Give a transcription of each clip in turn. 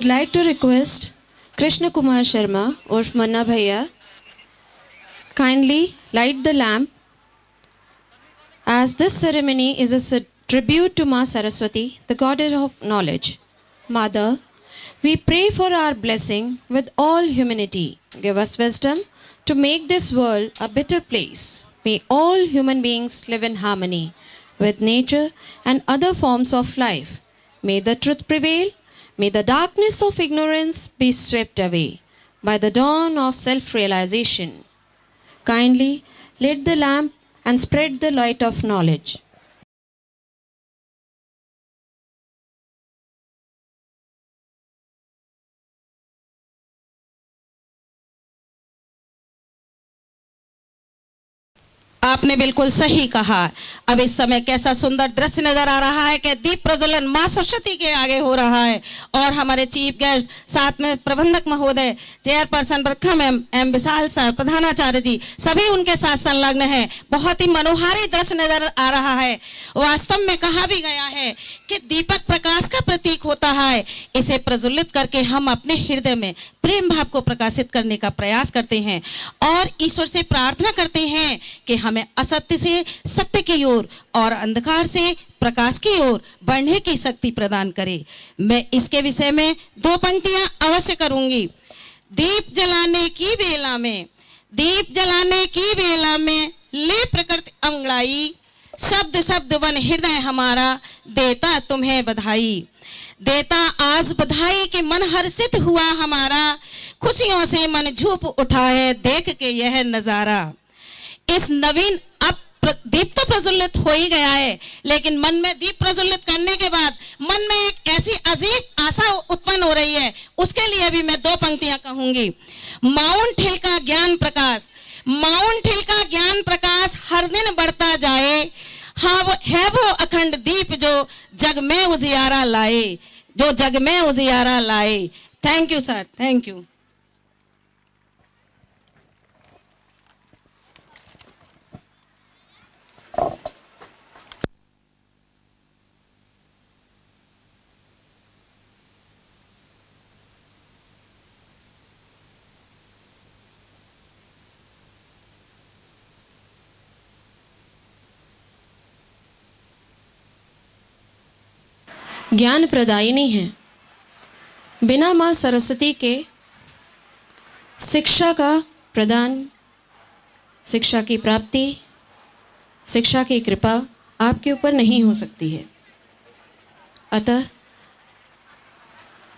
would like to request Krishna Kumar Sharma or Manna Bhaiya kindly light the lamp, as this ceremony is a tribute to Ma Saraswati, the goddess of knowledge. Mother, we pray for our blessing with all humanity. Give us wisdom to make this world a better place. May all human beings live in harmony with nature and other forms of life. May the truth prevail. May the darkness of ignorance be swept away by the dawn of self-realization. Kindly light the lamp and spread the light of knowledge. आपने बिल्कुल सही कहा। अब इस समय कैसा सुंदर दृश्य नजर आ रहा है कि दीप प्रज्वलन मां सरस्वती के आगे हो रहा है और हमारे चीफ गेस्ट, साथ में प्रबंधक महोदय, चेयरपर्सन बरखा मैम, एम विशाल सर, प्रधानाचार्य जी, सभी उनके साथ संलग्न हैं। बहुत ही मनोहारी दृश्य नजर आ रहा है। वास्तव में कहा भी गया है कि दीपक प्रकाश का प्रतीक होता है। इसे प्रज्वलित करके हम अपने हृदय में प्रेम भाव को प्रकाशित करने का प्रयास करते हैं और ईश्वर से प्रार्थना करते हैं कि हमें असत्य से सत्य की ओर और अंधकार से प्रकाश की ओर बढ़ने की शक्ति प्रदान करे। मैं इसके विषय में 2 पंक्तियां अवश्य करूंगी। दीप जलाने की बेला में, दीप जलाने की बेला में ले प्रकृति अंगड़ाई, शब्द शब्द वन हृदय हमारा देता तुम्हें बधाई। देता आज बधाई के मन हर्षित हुआ हमारा, खुशियों से मन झूम उठा है देख के यह नजारा। इस नवीन अब दीप तो प्रज्वलित हो ही गया है, लेकिन मन में दीप प्रज्वलित करने के बाद मन में एक ऐसी अजीब आशा उत्पन्न हो रही है। उसके लिए भी मैं 2 पंक्तियां कहूंगी। माउंट हिल का ज्ञान प्रकाश, माउंट हिल का ज्ञान प्रकाश हर दिन बढ़ता जाए। हाँ वो है वो अखंड दीप जो जग में उजियारा लाए, जो जग में उजियारा लाए। Thank you sir, thank you. ज्ञान प्रदायिनी है। बिना माँ सरस्वती के शिक्षा का प्रदान, शिक्षा की प्राप्ति, शिक्षा की कृपा आपके ऊपर नहीं हो सकती है। अतः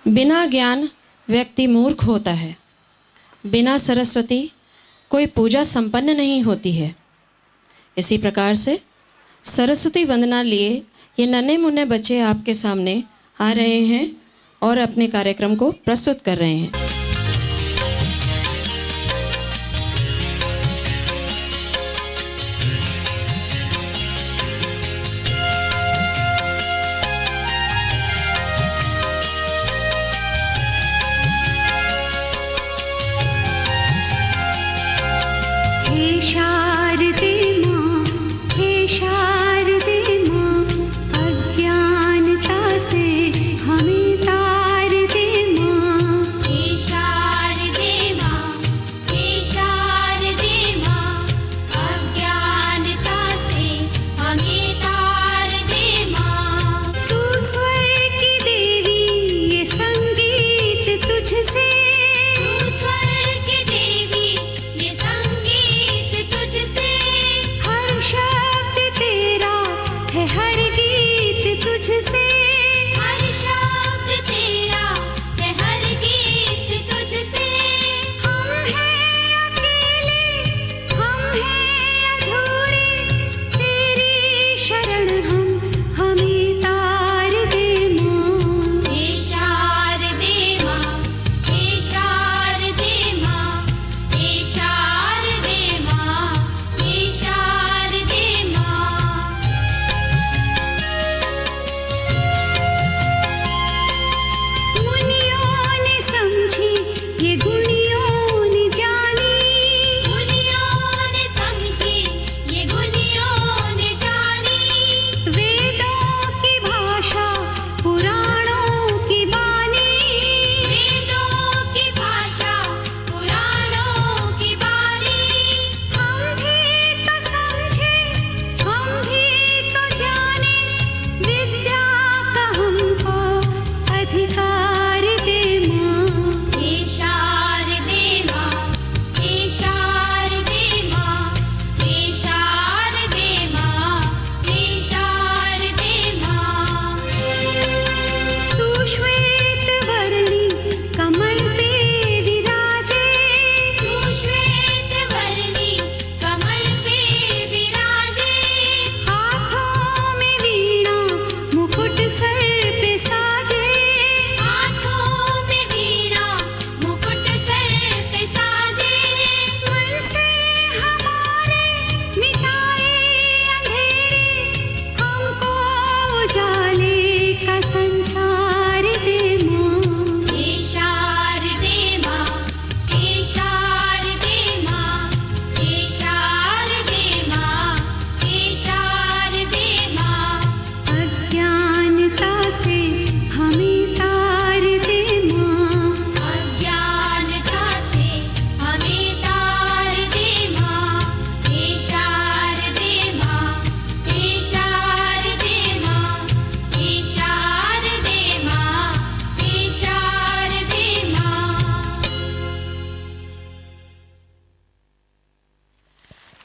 बिना ज्ञान व्यक्ति मूर्ख होता है। बिना सरस्वती कोई पूजा संपन्न नहीं होती है। इसी प्रकार से सरस्वती वंदना लिए ये नन्हे मुन्ने बच्चे आपके सामने आ रहे हैं और अपने कार्यक्रम को प्रस्तुत कर रहे हैं। अज्ञानता से हमें तार दे माँ।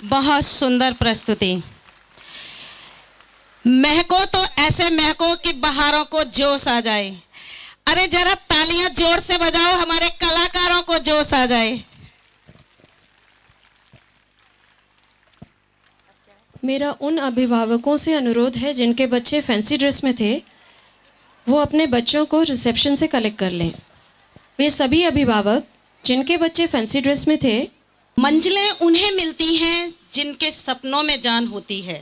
बहुत सुंदर प्रस्तुति। महको तो ऐसे महको कि बहारों को जोश आ जाए। अरे जरा तालियां जोर से बजाओ, हमारे कलाकारों को जोश आ जाए। मेरा उन अभिभावकों से अनुरोध है जिनके बच्चे फैंसी ड्रेस में थे, वो अपने बच्चों को रिसेप्शन से कलेक्ट कर लें। वे सभी अभिभावक जिनके बच्चे फैंसी ड्रेस में थे। मंजिलें उन्हें मिलती हैं जिनके सपनों में जान होती है।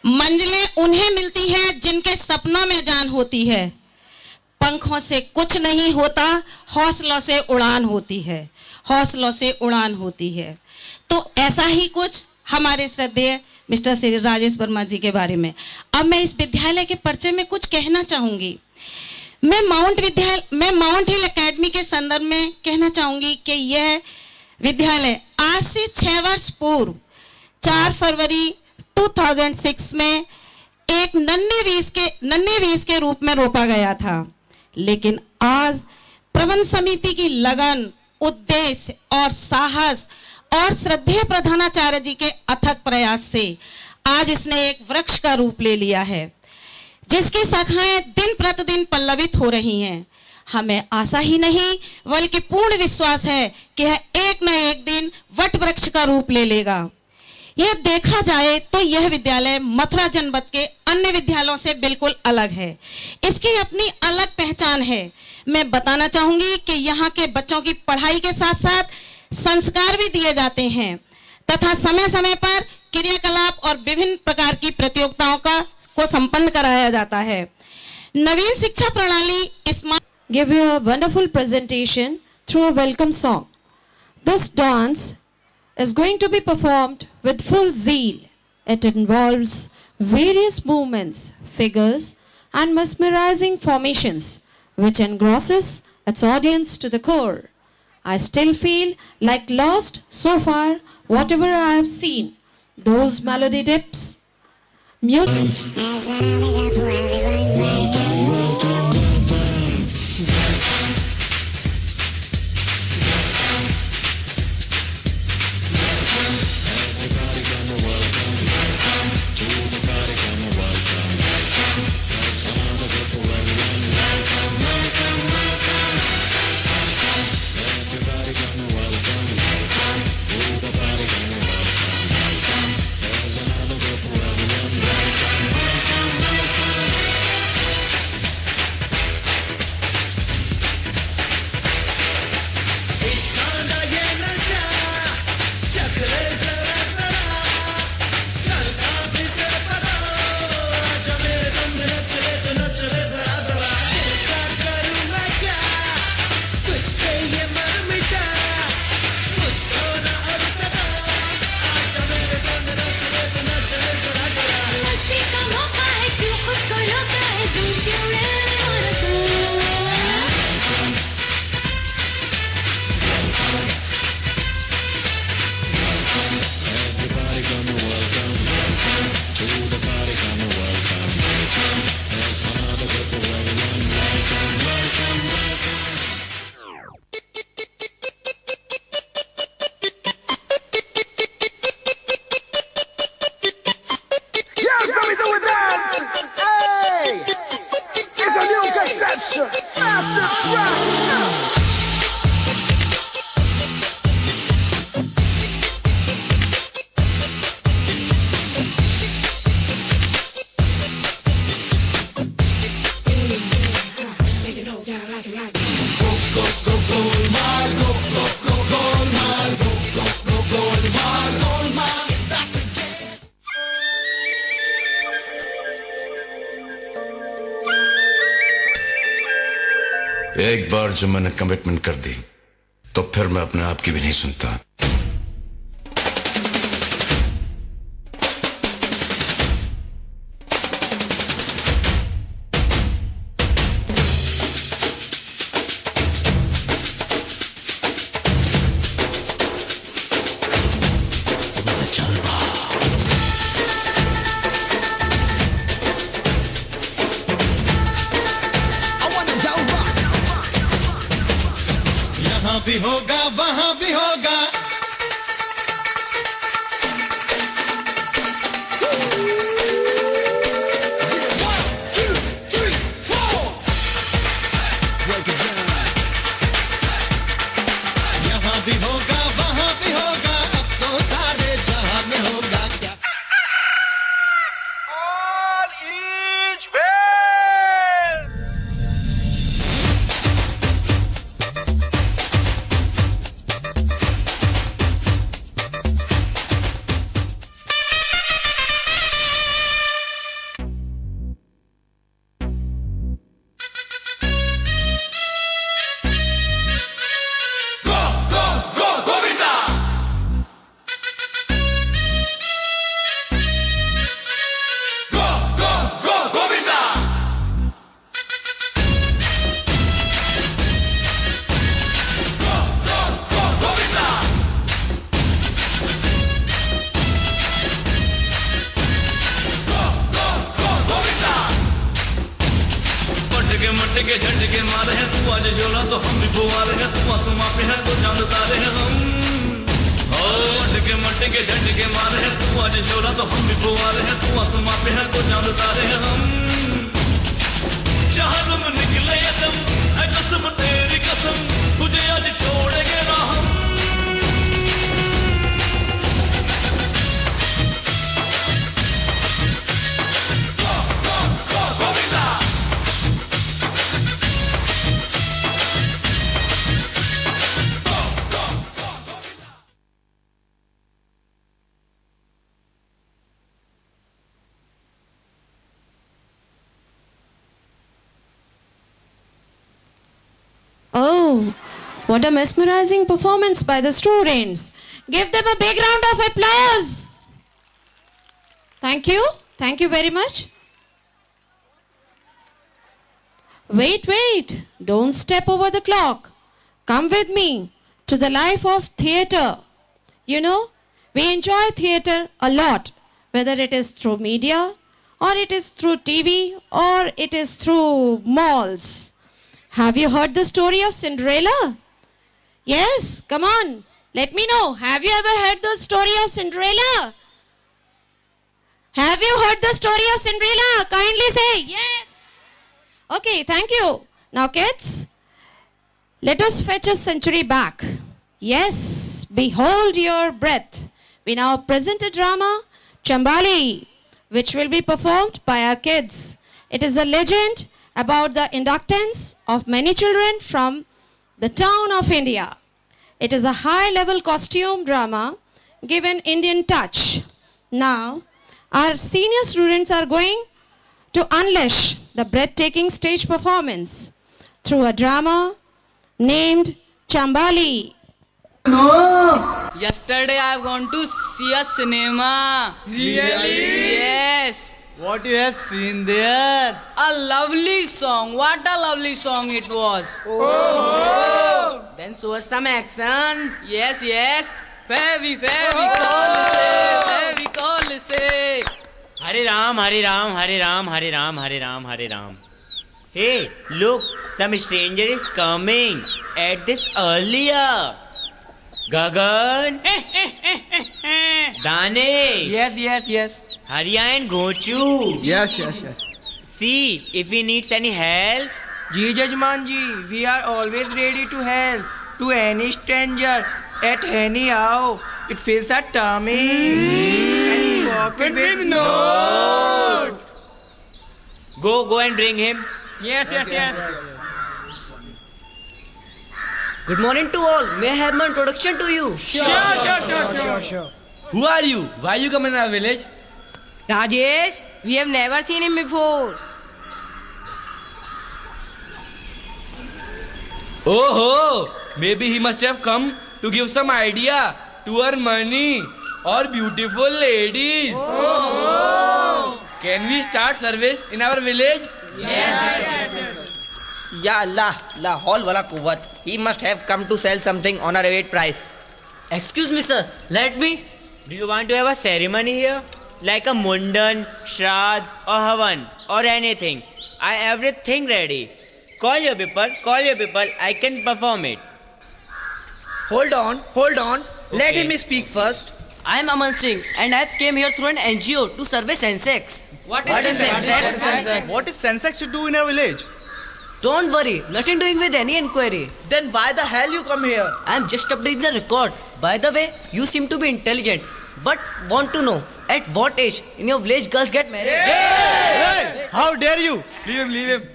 मंजिलें उन्हें मिलती हैं जिनके सपनों में जान होती है। पंखों से कुछ नहीं होता, हौसलों से उड़ान होती है। हौसलों से उड़ान होती है। तो ऐसा ही कुछ हमारे श्रद्धेय मिस्टर श्री राजेश वर्मा जी के बारे में। अब मैं इस विद्यालय के परिचय में कुछ कहना चाहूंगी। मैं माउंट हिल एकेडमी के संदर्भ में कहना चाहूंगी कि यह विद्यालय आज से 6 वर्ष पूर्व 4 फरवरी 2006 में एक नन्हे बीज के रूप में रोपा गया था, लेकिन आज प्रबंध समिति की लगन, उद्देश्य और साहस और श्रद्धेय प्रधानाचार्य जी के अथक प्रयास से आज इसने एक वृक्ष का रूप ले लिया है, जिसकी शाखाएं दिन प्रतिदिन पल्लवित हो रही हैं। हमें आशा ही नहीं बल्कि पूर्ण विश्वास है कि यह एक न एक दिन वट वृक्ष का रूप ले लेगा। यह देखा जाए तो यह विद्यालय मथुरा जनपद के अन्य विद्यालयों से बिल्कुल अलग है। इसकी अपनी अलग पहचान है। मैं बताना चाहूंगी कि यहाँ के बच्चों की पढ़ाई के साथ साथ संस्कार भी दिए जाते हैं तथा समय समय पर क्रियाकलाप और विभिन्न प्रकार की प्रतियोगिताओं को संपन्न कराया जाता है। नवीन शिक्षा प्रणाली इस give you a wonderful presentation through a welcome song. This dance is going to be performed with full zeal. It involves various movements, figures and mesmerizing formations which engrosses its audience to the core. I still feel like lost so far whatever I have seen. Those melody dips, music. एक बार जो मैंने commitment कर दी तो फिर मैं अपने आप की भी नहीं सुनता। भी होगा वहां भी होगा, के मारे हैं, तू आज झोला तो हम भी फुवारे हैं, तू आसमां पे है तो चांद तारे हैं हम। मट के झट के मारे हैं, तू आज झोला तो हम भी फुवारे हैं, तू आसमां पे है तो चांद तारे हैं हम। शहर में निकले यदम है कसम तेरी कसम, तुझे आज छोड़ेंगे ना हम। Oh, what a mesmerizing performance by the students. Give them a big round of applause. Thank you. Thank you very much. Wait. Don't step over the clock. Come with me to the life of theatre. You know, we enjoy theatre a lot, whether it is through media, or it is through TV, or it is through malls. Have you heard the story of Cinderella? Yes, come on, let me know. Have you ever heard the story of Cinderella? Have you heard the story of Cinderella? Kindly say yes. Okay, thank you. Now kids, let us fetch a century back. Yes, behold your breath. We now present a drama, Chambali, which will be performed by our kids. It is a legend about the inductance of many children from the town of India. It is a high-level costume drama given Indian touch. Now, our senior students are going to unleash the breathtaking stage performance through a drama named Chambali. No! Yesterday I've gone to see a cinema. Really? Yes. What you have seen there? A lovely song. What a lovely song it was. Oh! Then show us some actions. Yes. Fevicol say. Hare Ram, Hare Ram, Hare Ram, Hare Ram, Hare Ram, Hare Ram. Hey, look, some stranger is coming at this early hour. Gagan, Dane, Yes. Hariya and Gochu. Yes. See if he needs any help. Ji Jajman ji, we are always ready to help to any stranger at any hour. It feels a tummy and pocket with note. Go and bring him. Yes. Good morning to all. May I have my introduction to you? Sure. Who are you? Why you come in our village? Rajesh, we have never seen him before. Oh, maybe he must have come to give some idea to earn money or beautiful ladies. Oh. Can we start service in our village? Ya Allah, Lahore wala kuwat. He must have come to sell something on a rebate price. Excuse me, sir. Let me. Do you want to have a ceremony here? Like a mundan, shrad or havan or anything. I have everything ready. Call your people, I can perform it. Hold on. Let him speak first. I am Aman Singh and I came here through an NGO to survey Sensex. What is Sensex? What is Sensex to do in our village? Don't worry, nothing doing with any inquiry. Then why the hell you come here? I am just updating the record. By the way, you seem to be intelligent, but want to know at what age in your village girls get married? Hey! How dare you? Leave him.